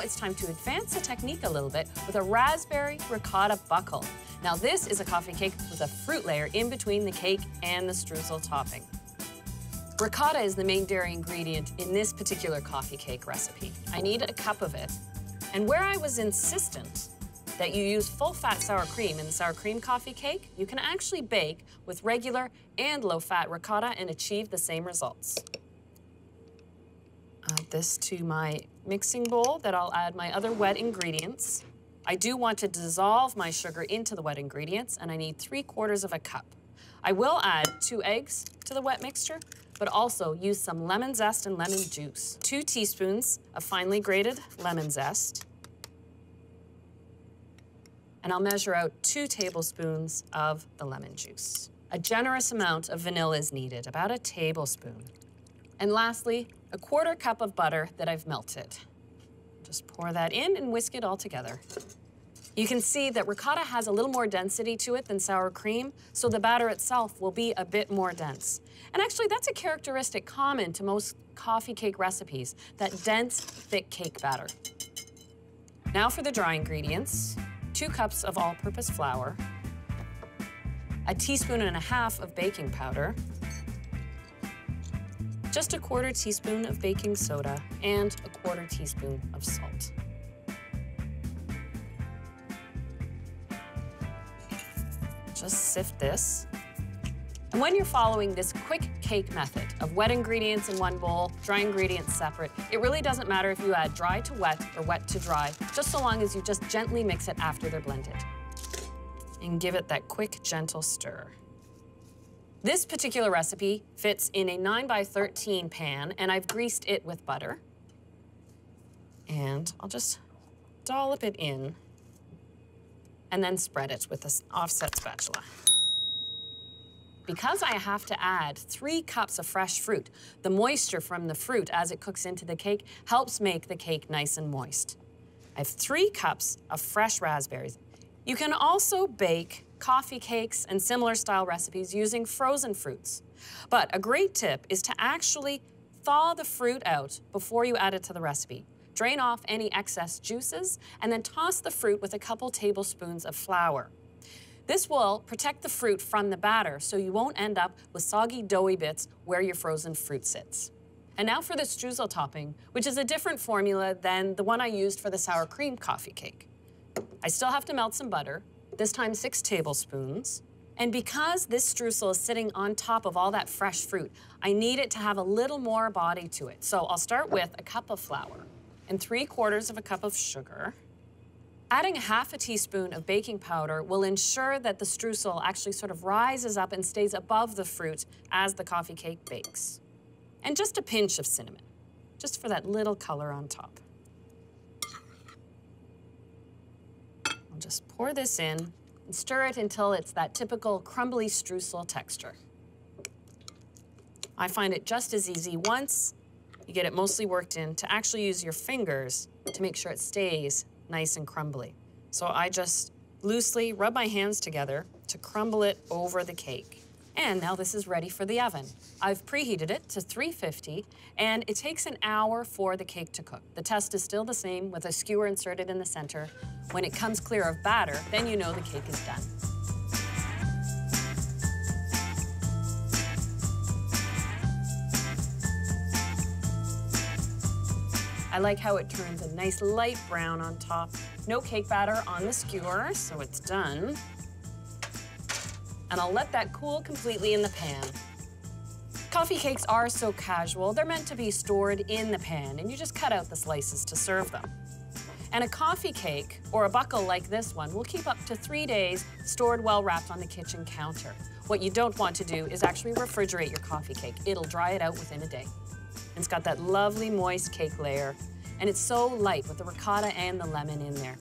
It's time to advance the technique a little bit with a raspberry ricotta buckle. Now this is a coffee cake with a fruit layer in between the cake and the streusel topping. Ricotta is the main dairy ingredient in this particular coffee cake recipe. I need a cup of it. And where I was insistent that you use full-fat sour cream in the sour cream coffee cake, you can actually bake with regular and low-fat ricotta and achieve the same results. Add this to my mixing bowl that I'll add my other wet ingredients. I do want to dissolve my sugar into the wet ingredients, and I need 3/4 of a cup. I will add 2 eggs to the wet mixture, but also use some lemon zest and lemon juice. 2 teaspoons of finely grated lemon zest. And I'll measure out 2 tablespoons of the lemon juice. A generous amount of vanilla is needed, about a tablespoon. And lastly, a 1/4 cup of butter that I've melted. Just pour that in and whisk it all together. You can see that ricotta has a little more density to it than sour cream, so the batter itself will be a bit more dense. And actually, that's a characteristic common to most coffee cake recipes, that dense, thick cake batter. Now for the dry ingredients. 2 cups of all-purpose flour, a teaspoon and a half of baking powder, just a 1/4 teaspoon of baking soda, and a 1/4 teaspoon of salt. Just sift this. And when you're following this quick cake method of wet ingredients in one bowl, dry ingredients separate, it really doesn't matter if you add dry to wet or wet to dry, just so long as you just gently mix it after they're blended. And give it that quick, gentle stir. This particular recipe fits in a 9x13 pan, and I've greased it with butter. And I'll just dollop it in and then spread it with this offset spatula. Because I have to add 3 cups of fresh fruit, the moisture from the fruit as it cooks into the cake helps make the cake nice and moist. I have 3 cups of fresh raspberries. You can also bake coffee cakes and similar style recipes using frozen fruits. But a great tip is to actually thaw the fruit out before you add it to the recipe. Drain off any excess juices and then toss the fruit with a couple tablespoons of flour. This will protect the fruit from the batter so you won't end up with soggy, doughy bits where your frozen fruit sits. And now for the streusel topping, which is a different formula than the one I used for the sour cream coffee cake. I still have to melt some butter, this time 6 tablespoons. And because this streusel is sitting on top of all that fresh fruit, I need it to have a little more body to it. So I'll start with a cup of flour and 3/4 of a cup of sugar. Adding 1/2 teaspoon of baking powder will ensure that the streusel actually sort of rises up and stays above the fruit as the coffee cake bakes. And just a pinch of cinnamon, just for that little color on top. I'll just pour this in and stir it until it's that typical crumbly streusel texture. I find it just as easy once you get it mostly worked in to actually use your fingers to make sure it stays nice and crumbly. So I just loosely rub my hands together to crumble it over the cake. And now this is ready for the oven. I've preheated it to 350, and it takes an hour for the cake to cook. The test is still the same with a skewer inserted in the center. When it comes clear of batter, then you know the cake is done. I like how it turns a nice light brown on top. No cake batter on the skewer, so it's done. And I'll let that cool completely in the pan. Coffee cakes are so casual, they're meant to be stored in the pan, and you just cut out the slices to serve them. And a coffee cake, or a buckle like this one, will keep up to 3 days stored well wrapped on the kitchen counter. What you don't want to do is actually refrigerate your coffee cake. It'll dry it out within a day. And it's got that lovely moist cake layer, and it's so light with the ricotta and the lemon in there.